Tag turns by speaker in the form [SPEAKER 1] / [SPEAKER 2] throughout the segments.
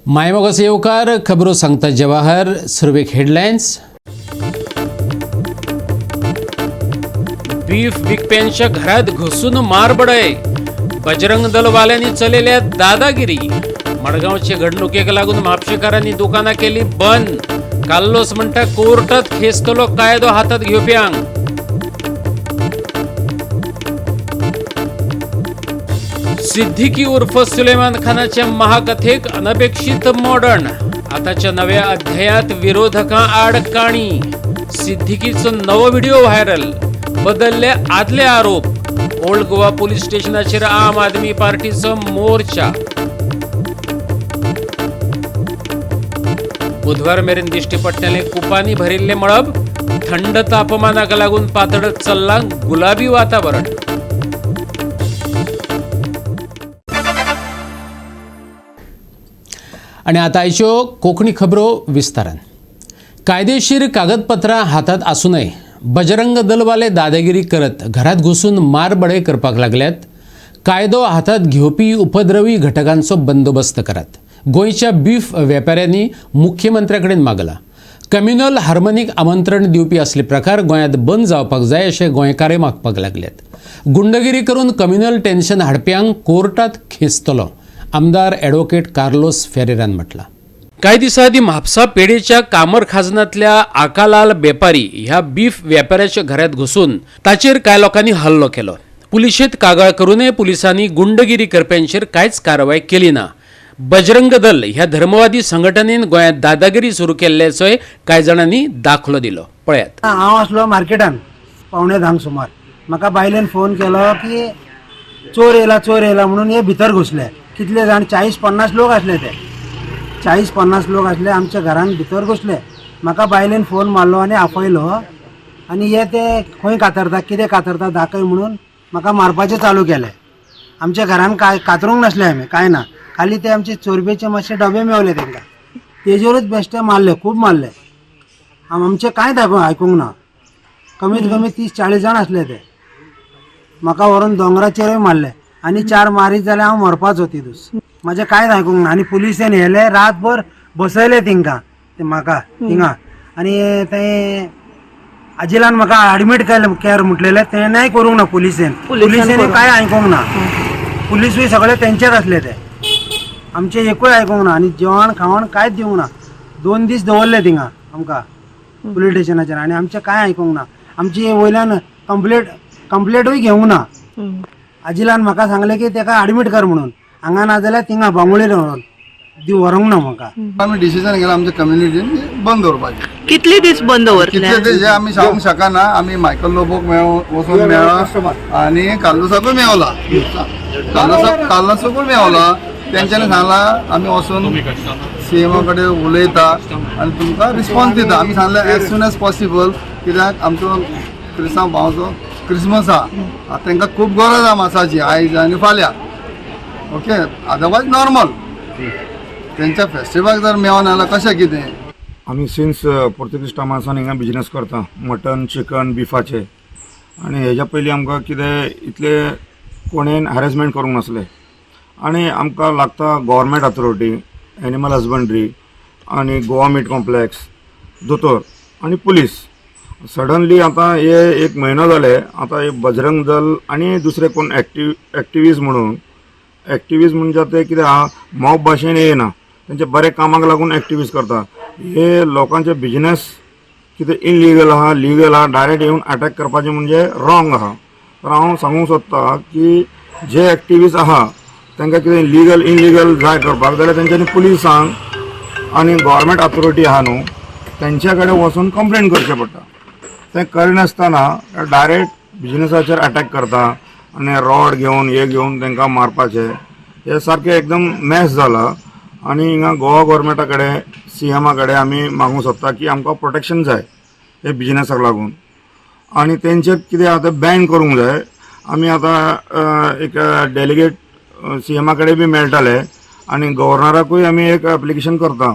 [SPEAKER 1] मायमोगस येवकार खबरो सांगता जवाहर सुरवेक हेडलायन्स. बीफ विकप्यांच्या घरात घुसून मारबडय. बजरंग दलवाल्यांनी चलेल्या दादागिरी. मडगावचे घडणुकेक लागून म्हापशेकारांनी दुकानां केली बंद. काल्लोस म्हणटा कोर्टात खेचतलो कायदो हातात घेवप्यांक. सिद्दीकी उर्फ सुलेमान खानाच्या महाकथेक अनपेक्षित मॉडर्न. आताच्या नव्या अध्यायात विरोधकां आड काणी. सिद्दीकीचो नवो व्हिडिओ व्हायरल. बदलले आदले आरोप. ओल्ड गोवा पोलीस स्टेशनाचेर आम आदमी पार्टीचो मोर्चा. बुधवार मेरेन दिश्टी पडटले कुपांनी भरिल्ले मळब. थंड तापमानाक लागून पातळत चल्लां गुलाबी वातावरण. आणि आता आयच्यो कोंकणी खबरो विस्तारान. कायदेशीर कागदपत्रां हातात आसूनय बजरंग दलवाले दादागिरी करत घरात घुसून मारबडे करपाक लागल्यात. कायदो हातात घेवपी उपद्रवी घटकांचो बंदोबस्त करात. गोंयच्या बीफ वेपाऱ्यांनी मुख्यमंत्र्याकडेन मागला. कम्युनल हार्मोनीक आमंत्रण दिवपी असले प्रकार गोंयांत बंद जावपाक जाय अशें गोंयकारे मागपाक लागल्यात. गुंडगिरी करून कम्युनल टेन्शन हाडप्यांक कोर्टात खेचतलो आमदार ॲडव्होकेट कार्लोस फेरेरान म्हटला. काही दिसा आधी म्हापसा पेढेच्या कामर खाजनातल्या आकालाल बेपारी ह्या बीफ व्यापाऱ्याच्या घरात घुसून ताचेर कांय लोकांनी हल्लो केलो. पुलिशेंत कागाळ करूनय पुलिसांनी गुंडगिरी करप्यांचेर कांयच कारवाय केली ना. बजरंग दल ह्या धर्मवादी संघटनेन गोंयांत दादागिरी सुरू केल्ल्याचोय कांय जाणांनी दाखलो दिलो. पळयात.
[SPEAKER 2] हांव आसलो मार्केटान 9:45 सुमार. म्हाका बायलेन फोन केलो की चोर येयला म्हणून हे भितर घुसले. कितले जाण 40-50 लोक आसले. ते 40-50 लोक आसले आमच्या घरान भितर घुसले. म्हाका बायलेन फोन मारलो आनी आपयलो आनी हे ते खंय कातरता कितें कातरता दाखय म्हणून म्हाका मारपाचें चालू केलें. आमच्या घरान कातरूंक नासले आमी कांय ना. खाली ते आमचे चोरबेचे मातशे डबे मेवले तांकां. तेजेरूच बेश्टे मारले. खूब मारले. आमचे कांय आयकूंक ना. कमीत कमी 30-40 जाण आसले. ते म्हाका व्हरून दोंगराचेरूय मारले आनी 4 मारीत जाल्यार हांव मरपाचो ती दीस. म्हाजें कांयच आयकूंक ना. आनी पुलिसेन येयले रातभर बसयले तिंका ते म्हाका थिंगा. आनी थंय आजिलान म्हाका एडमीट केर म्हटलेलें तेणेंय करूंक ना पुलिसेंनी कांय आयकूंक ना. पुलीसूय सगळे तेंचेच आसले. ते आमचे एकूय आयकूंक ना. आनी जेवण खावण कांयच दिवंक ना. 2 दीस दवरले थिंगा आमकां पुलीस स्टेशनाचेर आनी आमचें कांय आयकूंक ना. आमची वयल्यान कंप्लेटूय घेवंक ना. आजिलान म्हाका सांगलें की ताका एडमीट कर म्हणून. हांगा ना जाल्यार थिंगा बांगोळेर व्हरोंक ना म्हाका.
[SPEAKER 3] आमी डिसिजन घेतला आमच्या कम्युनिटीन बंद दवरपाचें.
[SPEAKER 4] कितले दीस बंद दवरले?
[SPEAKER 3] कितले दीस आमी सांगूंक शकना. आमी मायकल लोबोक वचून मेळ्ळा आनी काल्लोसाकूय मेवला. काल्लोसाकूय मेवला. तेंच्यांनी सांगला आमी वचून सीएमा कडेन उलयता आनी तुमकां रिस्पॉन्स दिता. आमी सांगलें एज सून एज पॉसिबल. कित्याक आमचो क्रिस्तांव भावाचो क्रिसमस आहा. तांकां खूब गरज आहा मासाची आयज आनी फाल्यां. Okay otherwise normal. तेंच्या फेस्टिवलाक जर मेळोन जाल्यार कशें कितें.
[SPEAKER 5] आमी सिन्स पोर्तुगीज टायमासान हिंगा बिजनेस करता मटन चिकन बिफाचे. आनी हेज्या पयलीं आमकां कितें इतले कोणेन हॅरेसमेंट करूंक नासले. आनी आमकां लागता गव्हर्मेंट अथॉरिटी एनिमल हजबंड्री आनी गोवा मीट कॉम्प्लेक्स दोतोर आनी पुलीस. सडनली आतां हे 1 म्हयनो जाले. आतां हे बजरंग दल आनी दुसरे कोण एक्टिविस्ट म्हणून एक्टिविस्ट म्हणजे ते कितें आहा मॉब भाशेन येना. तेंचे बरे कामाक लागून एक्टिविस्ट करता. हे लोकांचे बिजनेस कितें इनलिगल आहा लिगल आहा डायरेक्ट येवन अटॅक करपाचें म्हणजे रॉंग आहा. तर हांव सांगूंक सोदतां की जे एक्टिविस्ट आहा तांकां कितें लिगल इनलिगल जाय करपाक जाल्यार तेंच्यांनी पुलिसांक आनी गव्हर्मेंट अथॉरिटी आहा न्हू तेंच्या कडेन वचून कंप्लेन करचें पडटा. तें करिनासतना डायरेक्ट बिजनेसाचेर अटॅक करता आनी रॉड घेवन हे घेवन तांकां मारपाचें. हे सारकें एकदम मॅस जाला. आनी हिंगा गोवा गव्हर्मेंटा कडेन सीएमा कडेन आमी मागूंक सोदता की आमकां प्रोटेक्शन जाय हे बिजनेसाक लागून. आनी तेंचेर कितें आहा तें बॅन करूंक जाय. आमी आतां एक डेलिगेट सीएमा कडेन बी मेळटाले आनी गव्हर्नराकूय आमी एक एप्लिकेशन करता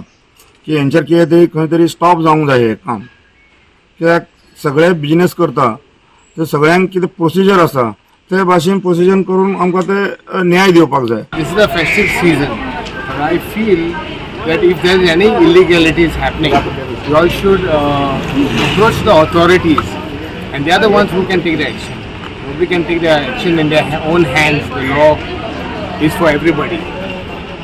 [SPEAKER 5] की हेंचेर कितें तरी खंय तरी स्टॉप जावंक जाय हें काम. कित्याक सगळे बिजनेस करता ते सगळ्यांक कितें प्रोसिजर आसा ते भाशेन प्रोसिजर करून आमकां ते न्याय दिवपाक जाय.
[SPEAKER 3] This is a festive season. I feel
[SPEAKER 4] that if there is any illegalities happening, you all should approach the authorities, and they are the ones who can take the action. Nobody can take the action in their own hands. The law is for everybody.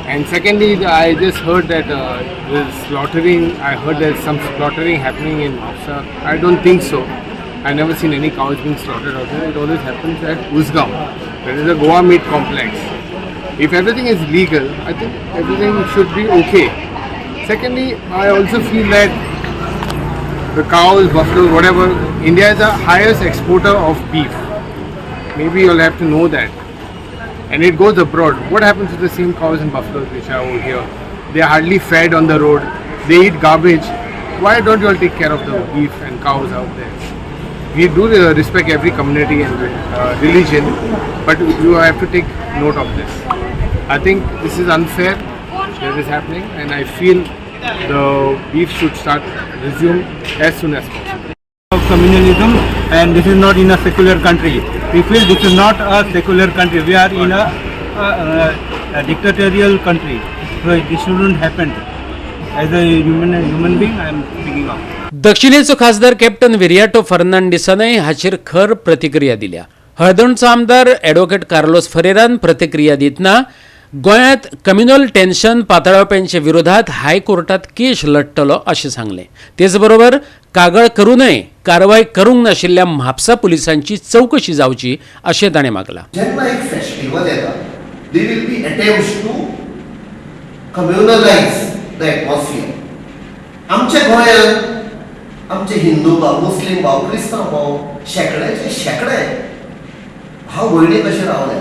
[SPEAKER 4] And secondly, I just heard that there's slaughtering. I heard there's some slaughtering happening in Hafsa. I don't think so. I've never seen any cows being slaughtered out there. It always happens at Usgaon. There is a Goa meat complex. If everything is legal, I think everything should be okay. Secondly, I also feel that the cows, buffalo, whatever, India is the highest exporter of beef. Maybe you'll have to know that. And it goes abroad. What happens to the same cows and buffaloes which are over here? They are hardly fed on the road. They eat garbage. Why don't you all take care of the beef and cows out there? We do respect every community and religion, but you have to take note of this. I think this is unfair that is happening, and I feel the beef should start resume as soon as possible.
[SPEAKER 6] Of communalism, and this is not in a secular country. We feel this is not a secular country. We are in a dictatorial country. So this shouldn't happen. As a human being, I am speaking of.
[SPEAKER 1] दक्षिणेचो खासदार captain Viriato फर्नांडिसानय हाचेर खर प्रतिक्रिया दिल्या. हळदणचो आमदार advocate Carlos फरेरान प्रतिक्रिया दितना गोंयांत communal tension पातळावप्यांचे विरोधात हायकोर्टात केस लढटलो अशें सांगलें. तेच बरोबर कागाळ करूनय कारवाय करूंक नाशिल्ल्या म्हापसा पुलिसांची चवकशी जावची अशें ताणें मागलां.
[SPEAKER 7] जेन्ना एक फेस्टिवल येता, they will be attempts to communalize the atmosphere. आमच्या गोंयांत आमचे हिंदू भाव, मुस्लिम भाव, क्रिस्तांव भाव शेकडे भाव भयणी कशे रावले.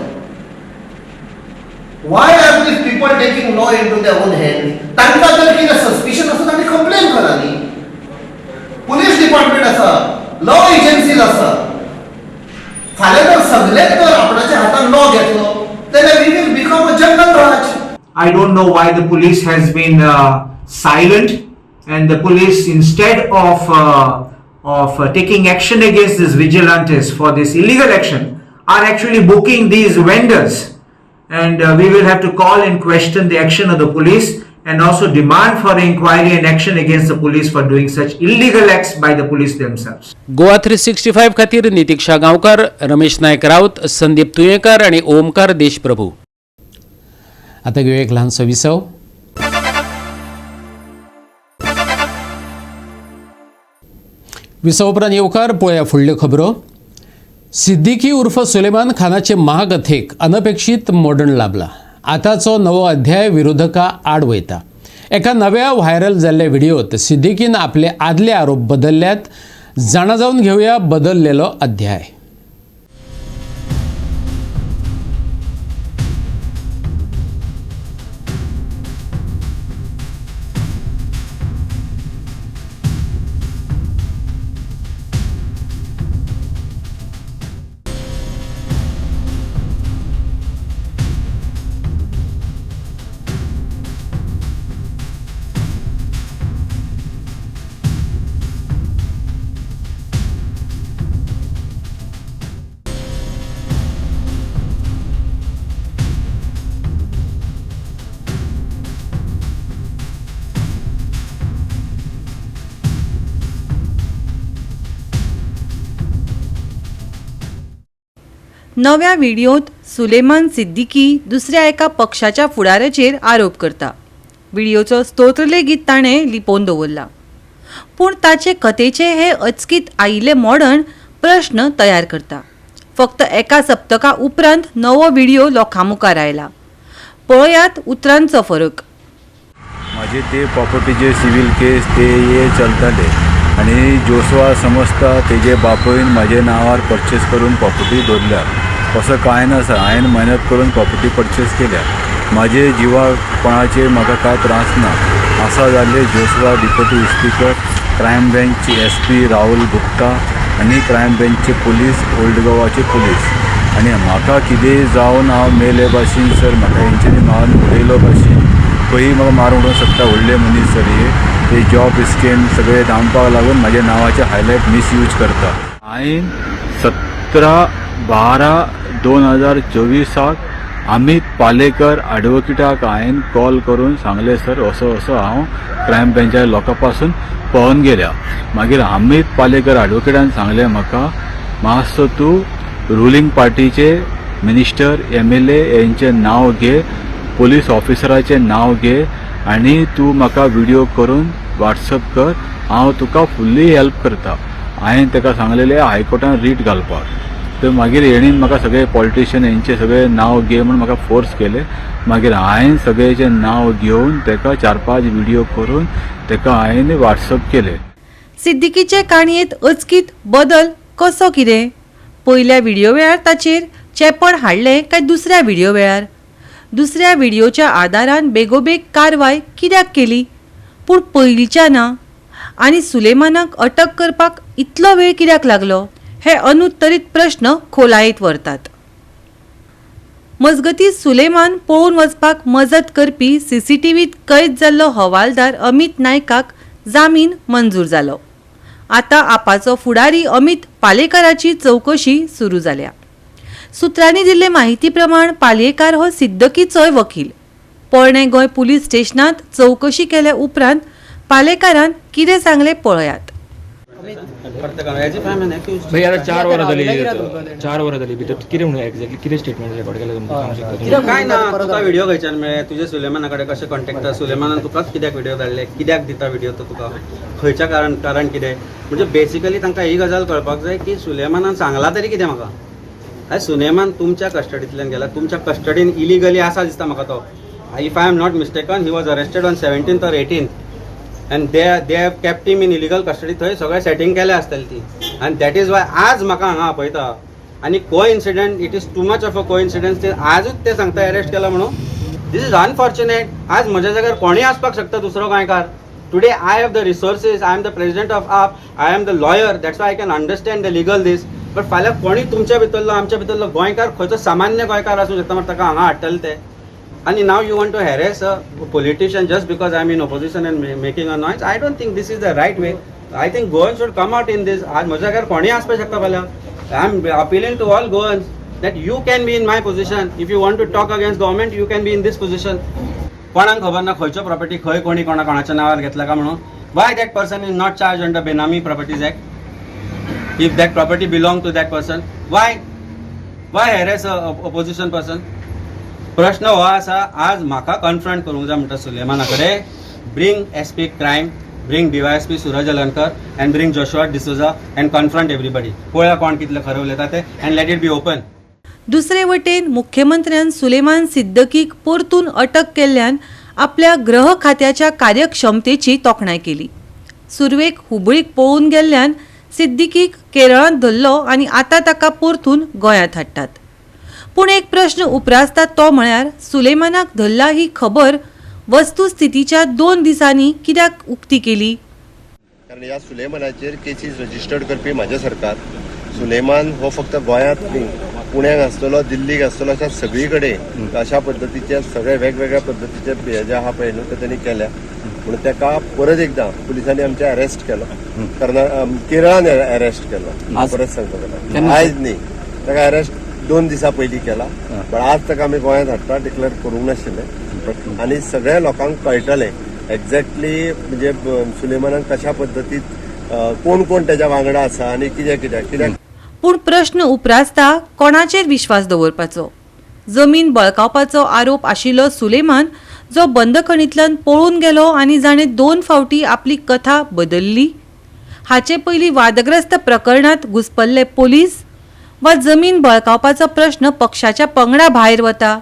[SPEAKER 7] Why are these people taking law into their own hands? तांकां जर कितें सस्पिशन आसा तांणी कंप्लेन करा न्ही. पुलीस डिपार्टमेंट आसा, लॉ एजन्सीज आसा. फाल्यां जर सगळेच जर आपणाच्या हातान लॉ घेतलो जाल्यार we will become a jungle raj.
[SPEAKER 8] I don't know why the police has been silent, and the police, instead of taking action against these vigilantes for this illegal action, are actually booking these vendors. And we will have to call and question the action of the police, and also demand for inquiry and action against the police for doing such illegal acts by the police themselves.
[SPEAKER 1] Goa 365 खातीर नितीक्षा गांवकार, रमेश नायक राऊत, संदीप तुयेकर आणि ओमकार देशप्रभू. आता घेऊया एक ल्हानसो विसव. विसव उपरांत येवकार पळोवया फुडल्यो खबरो. सिद्दीकी उर्फ सुलेमान खानाचे महाकथेक अनपेक्षीत मोडण लाभला. आताचो नवो अध्याय विरोधकां आड वयता. एका नव्या व्हायरल जाल्ल्या व्हिडिओत सिद्दीकीन आपले आदले आरोप बदलल्यात. जाणा जावन घेवया बदललेलो अध्याय.
[SPEAKER 9] नव्या व्हिडिओत सुलेमान सिद्दीकी दुसऱ्या एका पक्षाच्या फुडाऱ्याचेर आरोप करता. व्हिडिओचो स्तोत्र लेगीत ताणें लिपोवन दवरला. पूण ताचे कथेचे हे अचकीत आयिल्ले मोडण प्रश्न तयार करता. फक्त एका सप्तका उपरांत नवो व्हिडिओ लोकां मुखार आयला. पळयात उतरांचो फरक.
[SPEAKER 10] माझे ते प्रॉपर्टीचे सिव्हिल केस ते हे चलताले आणि जोसवा समजता तेजे बापून माझे नावार परचेस करून प्रॉपर्टी दवरल्या. असं काय नसा, हांवें मेहनत करून प्रॉपर्टी परचेस केल्या. माझे जिवाक कोणाचे म्हाका काय त्रास ना. असा जाल्ले जोसवा डिप्युटी स्पीकर, क्रायम ब्रँचचे SP राहुल गुप्ता आणि क्रायम ब्रँचचे पोलीस, ओल्ड गोवाचे पोलीस. आणि म्हाका कितेंय जावन हांव मेले भाशेन सर म्हाका हेंच्यांनी मारून उडयलो भाशेन खंयी म्हाका मारून उडोवंक शकता. व्हडले मनीस सर हे ते जॉब स्कॅम सगळे दामपाक लागून म्हाज्या नांवाचे हायलायट मिसयूज करता. हांवें 17/12/2024 अमित पालेकर ॲडवोकेटाक हांवें कॉल करून सांगलें सर असो असो हांव क्रायम ब्रँचाच्या लोकां पासून पळोवन गेल्या. मागीर अमित पालेकर ॲडवोकेटान सांगलें म्हाका मातसो तूं रुलींग पार्टीचे मिनिस्टर MLA यांचें नांव घे, पोलीस ऑफिसराचें नांव घे आनी तूं म्हाका व्हिडिओ करून व्हॉट्सअप कर, हांव तुका फुल्ली हेल्प करता. हांवें ताका सांगलेलें हायकोर्टान रीट घालपाक. तर मागीर हेणीन म्हाका सगळे पॉलिटिशियन यांचे सगळे नांव घे म्हणून म्हाका फोर्स केले. मागीर हांवें सगळेचे नांव घेवन ताका 4-5 व्हिडिओ करून ताका हांवें व्हॉट्सअप केले.
[SPEAKER 9] सिद्दीकीचे काणयेंत अचकीत बदल कसो कितें? पयल्या व्हिडिओ वेळार ताचेर चेपण हाडलें काय दुसऱ्या व्हिडिओ वेळार? दुसऱ्या व्हिडिओच्या आदारान बेगोबेग कारवाय कित्याक केली पूण पयलींच्या ना? आनी सुलेमानाक अटक करपाक इतलो वेळ कित्याक लागलो? हे अनुत्तरीत प्रश्न खोलायेत व्हरतात. मजगतीं सुलेमान पळोवन वचपाक मजत करपी CCTVत कैद जाल्लो हवालदार अमित नायकाक जामीन मंजूर जालो. आतां आपाचो फुडारी अमित पालेकराची चवकशी सुरू जाल्या. सुत्रांनी दिल्ले माहिती प्रमाण पालयेकार हो सिद्दकीचोय वकील. पोरणे गोंय पुलीस स्टेशनांत चवकशी केल्या उपरांत पालेकारान कितें सांगलें पळयात.
[SPEAKER 11] भाई आता 4 वरां जाली भितर कितें म्हणून एक्झॅक्टली कितें स्टेटमेंट रेकॉर्ड केलें तुमकां?
[SPEAKER 2] काय ना, तुका व्हिडिओ खंयच्यान मेळ्ळे? तुजे सुलेमाना कडेन कशें कॉन्टॅक्ट? सुलेमानान तुकाच कित्याक व्हिडिओ धाडले? कित्याक दिता व्हिडिओ तो तुका? खंयच्या कारण कितें? म्हणजे बेसिकली तांकां ही गजाल कळपाक जाय की सुलेमानान सांगला तरी कितें म्हाका? आय सुलेमान तुमच्या कस्टडींतल्यान गेला, तुमच्या कस्टडीन इलिगली आसा दिसता म्हाका तो. If I am not mistaken he was arrested on 17th or 18th and they have kept him in illegal custody. थंय सगळें सेटिंग केलें आसतलें ती and that is why आज म्हाका हांगा आपयता. आनी coincident, it is too much of a coincidence. ते आजूच ते सांगता अरेस्ट केला म्हणून. This is unfortunate. आज म्हज्या जाग्यार कोणीय आसपाक शकता दुसरो गोंयकार. Today I have the resources, I am the president of AAP, I am the lawyer, that's why I can understand the legalities. But फाल्यां कोणी तुमच्या भितरलो आमच्या भितरलो गोंयकार खंयचो सामान्य गोंयकार आसूं शकता मात ताका हांगा हाडटले ते. And now you want to harass a politician just because I'm in opposition and making a noise? I don't think this is the right way. I think Goans should come out in this. आज माझ्या घर कोणी आसपाक शकता फाल्यां. I'm appealing to all Goans that you can be in my position. If you want to talk against government, you can be in this position. कोणाक खबर ना खंयचो प्रॉपर्टी खंय कोणी कोणाच्या नावार घेतला का म्हणून? Why that person is not charged under Benami Properties Act? If that property belong to that person, why harass a opposition person? प्रश्न हो आसा, आज म्हाका कन्फ्रंट करूंक जाय म्हणटा सुलेमाना कडेन. Bring SP crime, bring DYSP Suraj Alankar and bring Joshua D'Souza and confront everybody. पळया कोण कितले खरें उलयता ते and let it be open.
[SPEAKER 9] दुसरे वटेन मुख्यमंत्र्यान सुलेमान सिद्दकीक परतून अटक केल्ल्यान आपल्या गृह खात्याच्या कार्यक्षमतेची तोखणाय केली. सुरवेक हुबळीक पळोवन गेल्ल्यान सिद्दीकीक केरळांत धरलो आनी आतां ताका परतून गोंयांत हाडटात. पूण एक प्रश्न उपरासता तो म्हळ्यार सुलेमानाक धरला ही खबर वस्तुस्थितीच्या 2 दिसांनी कित्याक उक्ती केली?
[SPEAKER 12] कारण ह्या सुलेमानाचेर केसीस रजिस्टर्ड करपी म्हाजे सरकार. सुलेमान हो फक्त गोंयांत न्ही, पुण्याक आसतलो, दिल्लीक आसतलो, अशा सगळी कडेन अशा पद्दतीचे सगळे वेगवेगळ्या पद्दतीचे जे आहा पळय न्हू ते तेणी केल्या. म्हणून ताका परत एकदां पुलिसांनी आमच्या अरेस्ट केलो. केरळान अरेस्ट केलो. परत सांगता आयज न्ही, ताका अरेस्ट 2 दिसां पयलीं केला. पण आज ताका आमी गोंयांत हाडटा डिक्लेअर करूंक नाशिल्लें. आनी सगळ्या लोकांक कळटलें एक्झॅक्टली म्हणजे सुलेमानान कशा पद्दतीत कोण कोण तेज्या वांगडा आसा आनी कित्याक.
[SPEAKER 9] पूण प्रश्न उपरासता कोणाचेर विश्वास दवरपाचो? जमीन बळकावपाचो आरोप आशिल्लो सुलेमान जो बंदखणींतल्यान पळून गेलो आनी जाणें 2 फावटी आपली कथा बदलली. हाचे पयलीं वादग्रस्त प्रकरणांत घुस्पल्ले पोलीस वा जमीन बळकावपाचो प्रश्न पक्षाच्या पंगडा भायर वता.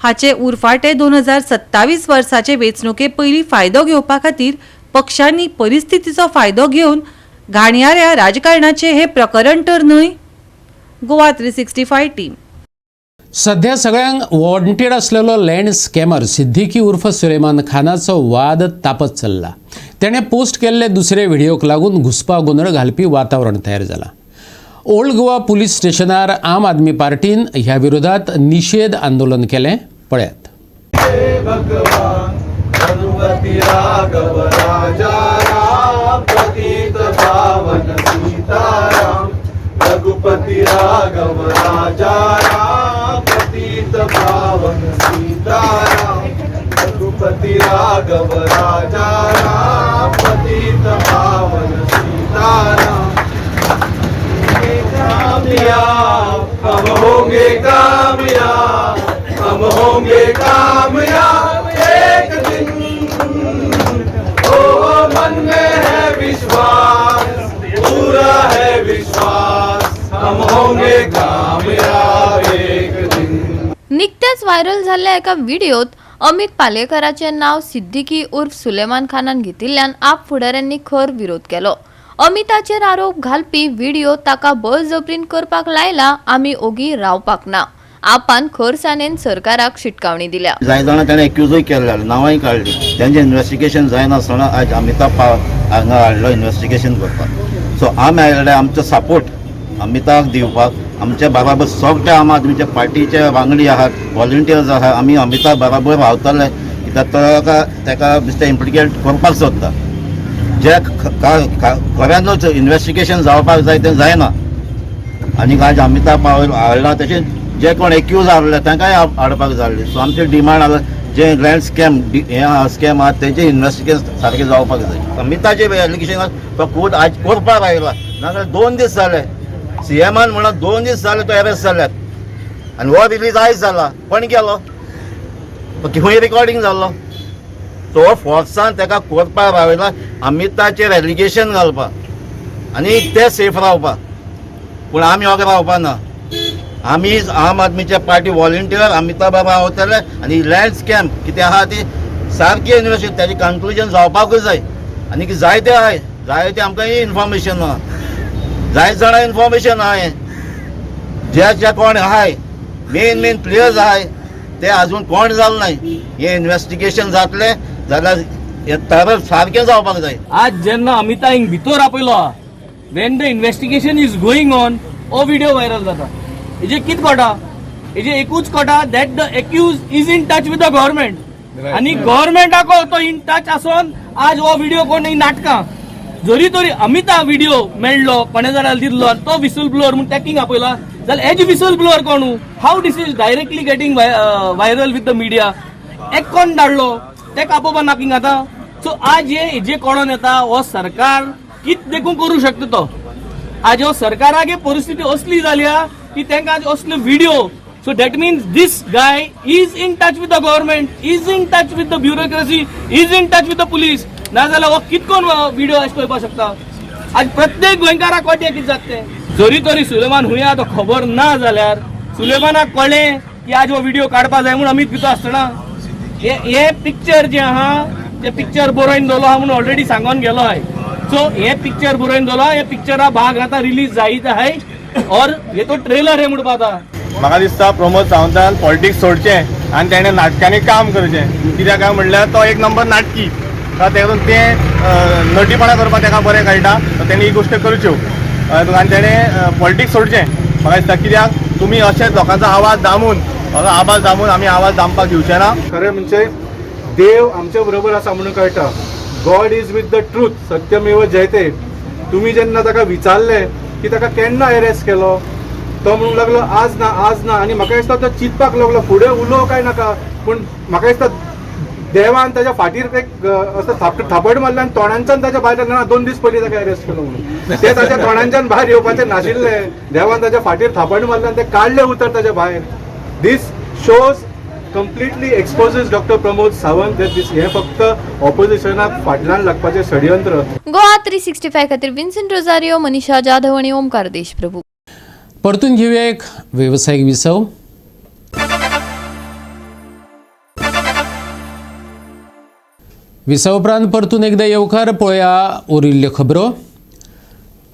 [SPEAKER 9] हाचे उरफाटे 2027 वर्साचे वेंचणुके पयलीं फायदो घेवपा खातीर पक्षांनी परिस्थितीचो फायदो घेवन घाणयाऱ्या राजकारणाचे हे प्रकरण तर न्हय. गोवा 365 टीम.
[SPEAKER 1] सध्या सगळ्यांक वॉन्टेड असलेलो लँड स्कॅमर सिद्दीकी उर्फ सुलेमान खानाचो वाद तापत चल्ला. तेणें पोस्ट केल्ले दुसरे व्हिडिओक लागून घुस्पा गोंदळ घालपी वातावरण तयार जाला. ओल्ड गोवा पुलीस स्टेशनार आम आदमी पार्टीन ह्या विरोधात निषेध आंदोलन केलें. पळयात.
[SPEAKER 3] रघुपति राघव राजा राम, पतित पावन सीताराम रघुपति राघव राजा राम पतित पावन सीताराम कामयाब हम होंगे कामयाब हम होंगे कामयाब एक दिन ओ मन में है विश्वास पूरा है विश्वास हम होंगे कामयाब एक दिन।
[SPEAKER 13] निकत्याच व्हायरल झालेल्या एका व्हिडिओत अमित पालेकराचे नाव सिद्दीकी उर्फ सुलेमान खानान घेतिल्ल्यान आप फुडाऱ्यांनी खर विरोध केलो। अमिताचेर आरोप घालपी व्हिडिओ ताका बळजबरीन करपाक लायला आमी ओगी रावपाक ना। आपान खरसाणेन सरकाराक शिटकावणी दिल्या।
[SPEAKER 14] जाय जाणा ताणें एक्यूजूय केल्ले नांवांय काडली तेंचें इन्व्हेस्टिगेशन जायनासतना आज अमिताभ हांगा हाडलो इन्व्हेस्टिगेशन करपाक। सो आमी आयले आमचो सपोर्ट अमिताक दिवपाक आमच्या बराबर सगळे आम आदमीच्या पार्टीचे वांगडी आहात व्हॉलंटियर्स आहात आमी अमिताभ बराबर रावतले कित्याक ताका बेश्टे इम्प्लिकेट करपाक सोदता। जे खऱ्यानूच इन्व्हेस्टिगेशन जावपाक जाय तें जायना आनी आज अमिताभ हाडला तशें जे कोण एक्यूज हाडले तांकांय हाडपाक जाल्ले। सो आमचे डिमांड आसा जे लँड स्कॅम स्कॅम आहा तेजे इन्व्हेस्टिगेशन सारकें जावपाक जाय। अमिताचे एलिगेशन तो कोर्ट आज करपाक आयला नाजाल्यार 2 दीस जाले सीएमान म्हणून 2 दीस जाले तो अरेस्ट जाल्यात आनी हो रिलीज आयज जाला कोण केलो खंय रिकॉर्डिंग जाल्लो तो फोर्सान ताका करपाक रावयला अमिताचेर एलिगेशन घालपाक आनी ते सेफ रावपाक। पूण आमी हो रावपा ना आमी आम आदमीच्या पार्टी व्हॉलंटियर अमिताभ रावतले आनी लँड स्कॅम कितें आहा ती सारकी इन्व्हेस्टिगेशन ताजें कन्क्लुजन जावपाकूच जाय आनी जायते आहाय जायते आमकां इन्फॉर्मेशन आहा जायत जाणां इन्फॉर्मेशन आहाय जे कोण आहाय मेन प्लेयर्स आहाय ते आजून कोण जालें नाय। हे इन्व्हेस्टिगेशन जातलें जाल्यार हे तरफ सारकें जावपाक जाय।
[SPEAKER 11] आज जेन्ना अमिता हिंग भितर आपयलो when the investigation is going on हो व्हिडिओ व्हायरल जाता। हेजे कित कोटा हेजे एकूच कोटा that the accused is in touch with the government आनी गव्हर्मेंटाको तो इन टच आसोन आज हो व्हिडिओ कोण नाटकां जरी तरी अमिता व्हिडिओ मेळ्ळो कोणे जाल्यार दिल्लो तो विसल ब्लोअर म्हणून टॅकिंग आपयला जाल्यार एज विसल ब्लोअर कोण how this is directly getting viral with the media एक कोण धाडलो ते कापोवपा नाकिंग आतां। सो आज हे कळोन येता हो सरकार कित देखून करू शकता तो आज हो सरकाराक परिस्थिती असली जाल्या की तांकां आज असले video so that means this guy is in touch with the government is in touch with the bureaucracy is in touch with the police नाजाल्यार हो कितकोन व्हिडिओ अशें करपाक शकता। आज प्रत्येक गोंयकाराक कोटे कितें जातलें जरी तरी सुलेमान हुया तो खबर ना जाल्यार सुलेमानाक कळ्ळें की आज हो व्हिडिओ काडपाक जाय म्हणून अमित भितर आसतना हे पिक्चर जे आहा ते पिक्चर बरोवन दवरलो आहा म्हणून ऑलरेडी सांगून गेलो आहे। सो हे पिक्चर बरोवन दवरलो हे पिक्चरा भाग आतां रिलीज जायत आहे और हे तो ट्रेलर हे म्हणून आता
[SPEAKER 3] म्हाका दिसता प्रमोद सावंतान पॉलिटिक्स सोडचें आनी ताणें नाटकांनी काम करचें कित्याक काय म्हणल्यार तो एक नंबर नाटकी तें नटीपणा करपाक ताका बरें कळटा तेणी ही गोश्ट करच्यो आनी तेणें पॉलिटिक्स सोडचें म्हाका दिसता कित्याक तुमी अशेंच लोकांचो आवाज दामून आमी आवाज दामपाक दिवचे ना।
[SPEAKER 6] खरें म्हणजे देव आमच्या बरोबर आसा म्हणून कळटा God is with the truth सत्यमेव जयते। तुम्ही जेन्ना ताका विचारलें की ताका केन्ना अरेस्ट केलो तो म्हणूंक लागलो आज ना आनी म्हाका दिसता तो चिंतपाक लागलो फुडें उलोव काय नाका पूण म्हाका दिसता देवान ताच्या फाटीर एक असं थापड मारले आनी तोंडांच्यान ताच्या भायर येतना 2 दीस पयलीं ताका अरेस्ट केलो म्हणून ते ताच्या तोंडांच्यान भायर येवपाचें नाशिल्लें देवान ताच्या फाटीर थापड मारले आनी ते काडले उतर ताच्या भायर। दीस shows completely exposes Dr. Pramod Sawant that this हे फक्त ऑपोजिशनाक फाटल्यान लागपाचें षडयंत्र।
[SPEAKER 13] गोवा 365 खातीर विन्सेंट रोजारियो मनीषा जाधव आणि ओमकार देशप्रभू।
[SPEAKER 1] परतून घेऊया एक व्यावसायिक विसव। विसव उपरांत परतून एकदा येवकार पळोवया उरिल्ल्यो खबरो।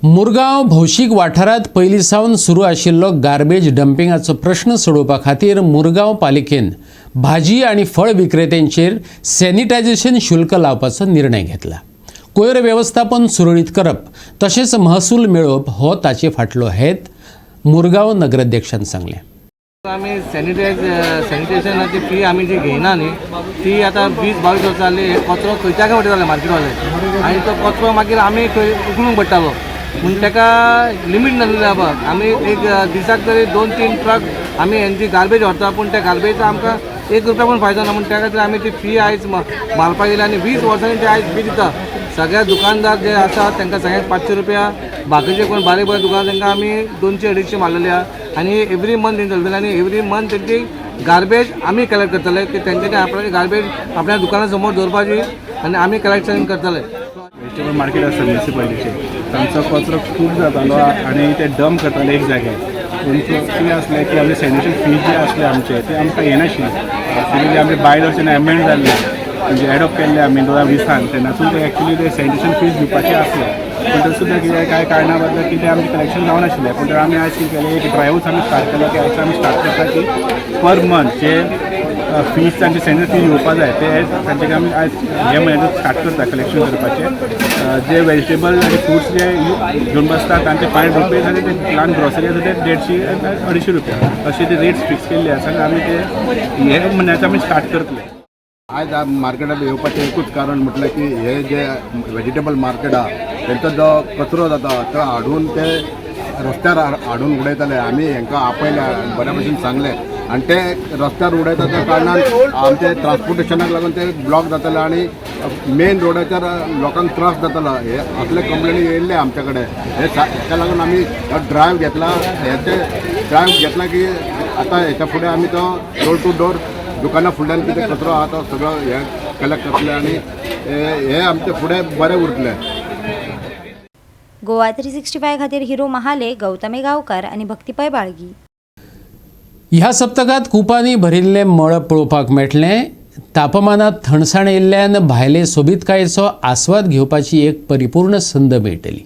[SPEAKER 1] मुरगांव भौशीक वाठारांत पयलीं सावन सुरू आशिल्लो गार्बेज डंपिंगाचो प्रश्न सोडोवपा खातीर मुरगांव पालिकेन भाजी आनी फळ विक्रेत्यांचेर सॅनिटायझेशन शुल्क लावपाचो निर्णय घेतला। कोयर वेवस्थापन सुरळीत करप तशेंच महसूल मेळोवप हो ताचे फाटलो हेत मुरगांव नगराध्यक्षान सांगलें।
[SPEAKER 4] आमी सॅनिटेशनाची फी आमी जी घेयना न्ही ती आतां 20-22 वर्सां जाली कचरो खंयच्या खंय उडयताले मार्केटवाले आनी तो कचरो मागीर आमी खंय उखलूंक पडटालो म्हणून ताका लिमीट नासलें लावपाक आमी एक दिसाक तरी 2-3 ट्रक
[SPEAKER 6] आमी हेंची गार्बेज व्हरता पूण त्या गार्बेजचा आमकां 1 रुपया पण फायदो ना. म्हण त्या खातीर आमी ती फी आयज मारपाक गेली आनी 20 वर्सांनी ते आयज फी दिता. सगळ्या दुकानदार जे आसात तांकां सगळ्यांक 500 रुपया, बाकीचे कोण बारीक बारीक दुकान तांकां आमी 200-250 मारलेले आहा. आनी एवरी मंथ तेंचे चलतले आनी एवरी मंथ तेंची गार्बेज आमी कलेक्ट करतले की तेंच्यांनी आपणाची गार्बेज आपल्या दुकाना समोर दवरपाची आनी आमी कलेक्शन करतले. व्हेजिटेबल मार्केट आसा म्युनिसिपालिटीचे तांचो कचरो खूब जातालो आनी ते डंप करताले एक जाग्यार. तांचो कितें आसलें की आमचे सॅनिटेशन फीज जे आसले आमचे ते आमकां येनाशिल्ले. एक्चुली आमी बाय वर्सान एमेंड जाल्ले म्हणजे एडॉप्ट केल्ले आमी 2020 तेन्नासून ते एक्चुली ते सॅनिटेशन फीज दिवपाचे आसले. पूण तरी सुद्दां कितें कांय कारणां बद्दल कितें आमचें कलेक्शन जावनाशिल्लें. पूण आमी आयज कितें केलें एक ड्रायव्स आमी स्टार्ट केलो की आयज आमी स्टार्ट करता की पर मंथ जे फीज तांचे सॅनिटरी फीज येवपा जाय ते तांचे आमी आयज हे म्हयन्यात स्टार्ट करता कलेक्शन करपाचें. जे वेजिटेबल आनी फ्रुट्स जे घेवन बसतात तांचे 5 रुपीज आनी ते ल्हान ग्रोसरी आसा ते 150-250 रुपया अशी ती रेट्स फिक्स केल्ली आसा आनी आमी ते हे म्हयन्यात आमी स्टार्ट करतले.
[SPEAKER 3] आज मार्केटात येवपाचें एकूच कारण म्हटलें की हे जे वेजिटेबल मार्केट आहा तेंचो जो कचरो जाता तो हाडून ते रस्त्यार हाडून उडयताले. आमी हांकां आपयल्या बऱ्या भशेन सांगलें आनी ते रस्त्यार उडयता त्या कारणान आमचे ट्रान्सपोर्टेशनाक लागून ते ब्लॉक जाताले आनी मेन रोडाचेर लोकांक त्रास जातालो. हे असले कंप्लेनी येयल्ले आमचे कडेन. हेका लागून आमी ड्रायव्ह घेतला. हेचे ड्रायव्ह घेतला की आतां हेच्या फुडें आमी तो डोर टू डोर दुकाना फुडल्यान कितें कचरो आहा तो सगळो हे कलेक्ट करतले आनी हे आमचे फुडें बरें उरतलें.
[SPEAKER 15] गोवा 365 खातीर हिरो महाले, गौतमी गांवकार आनी भक्तीपय बाळगी.
[SPEAKER 1] ह्या सप्तकात कुपांनी भरिल्लें मळ पळोवपाक मेळटलें. तापमानात थंडसाण येयल्ल्यान भायले सोबीतकायेचो आस्वाद घेवपाची एक परिपूर्ण संद मेळटली.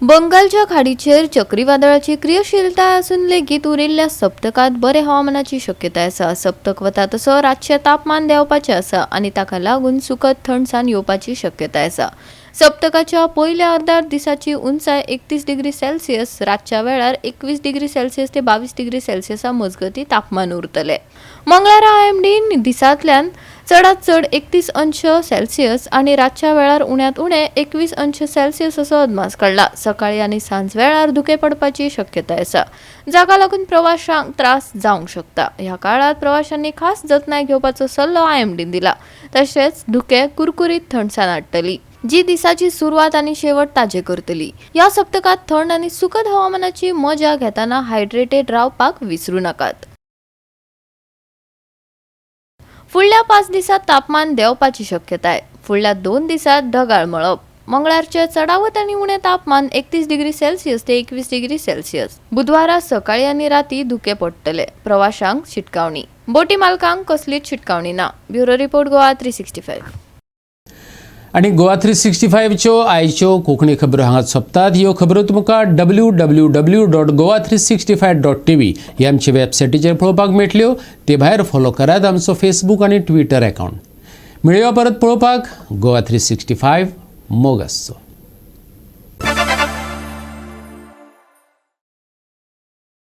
[SPEAKER 13] बंगालच्या खाडीचेर चक्रीवादळाची क्रियाशीलताय असून लेगीत उरिल्ल्या सप्तकात बरे हवामानाची शक्यताय आसा. सप्तक वता तसो रातचें तापमान देंवपाचें आसा आनी ताका लागून सुखद थंडसाण येवपाची शक्यताय आसा. सप्तकाच्या पयल्या अर्ध्यार दिसाची उंचाय 31 डिग्री सेल्सियस, रातच्या वेळार 21 डिग्री सेल्सियस ते 22 डिग्री सेल्सियसा मजगती तापमान उरतले. मंगळारा IMD दिसांतल्यान चडांत चड 31 अंश सेल्सियस आनी रातच्या वेळार उण्यांत उणें 21 अंश सेल्सियस असो अदमास काडला. सकाळी आनी सांज वेळार धुके पडपाची शक्यताय आसा, जाका लागून प्रवाशांक त्रास जावंक शकता. ह्या काळात प्रवाशांनी खास जतनाय घेवपाचो सल्लो IMDन दिला. तशेंच धुके कुरकुरीत थंडसाण हाडटली, जी दिसाची सुरवात आनी शेवट ताजे करतली. ह्या सप्तकात थंड आनी सुखद हवामानाची मजा घेताना हायड्रेटेड रावपाक विसरू नाकात. फुडल्या 5 दिसात तापमान देंवपाची शक्यताय. फुडल्या 2 दिसात ढगाळ मळप. मंगळारचे चडावत आनी उणें तापमान 31 डिग्री सेल्सियस ते 21 डिग्री सेल्सियस. बुधवारा सकाळी आनी राती धुके पडटले. प्रवाशांक शिटकावणी. बोटी मालकांक कसलीच शिटकावणी ना. Bureau report Goa 365.
[SPEAKER 1] आणि गोवा 365च्यो आयच्यो कोंकणी खबरो हांगाच सोंपतात. ह्यो खबरो तुमकां www.goa365.tv ह्या आमचे वेबसायटीचेर पळोवपाक मेळटल्यो. ते भायर फॉलो करात आमचो फेसबूक आनी ट्विटर अकावंट. मेळया परत पळोवपाक. गोवा 365 मोग आसचो.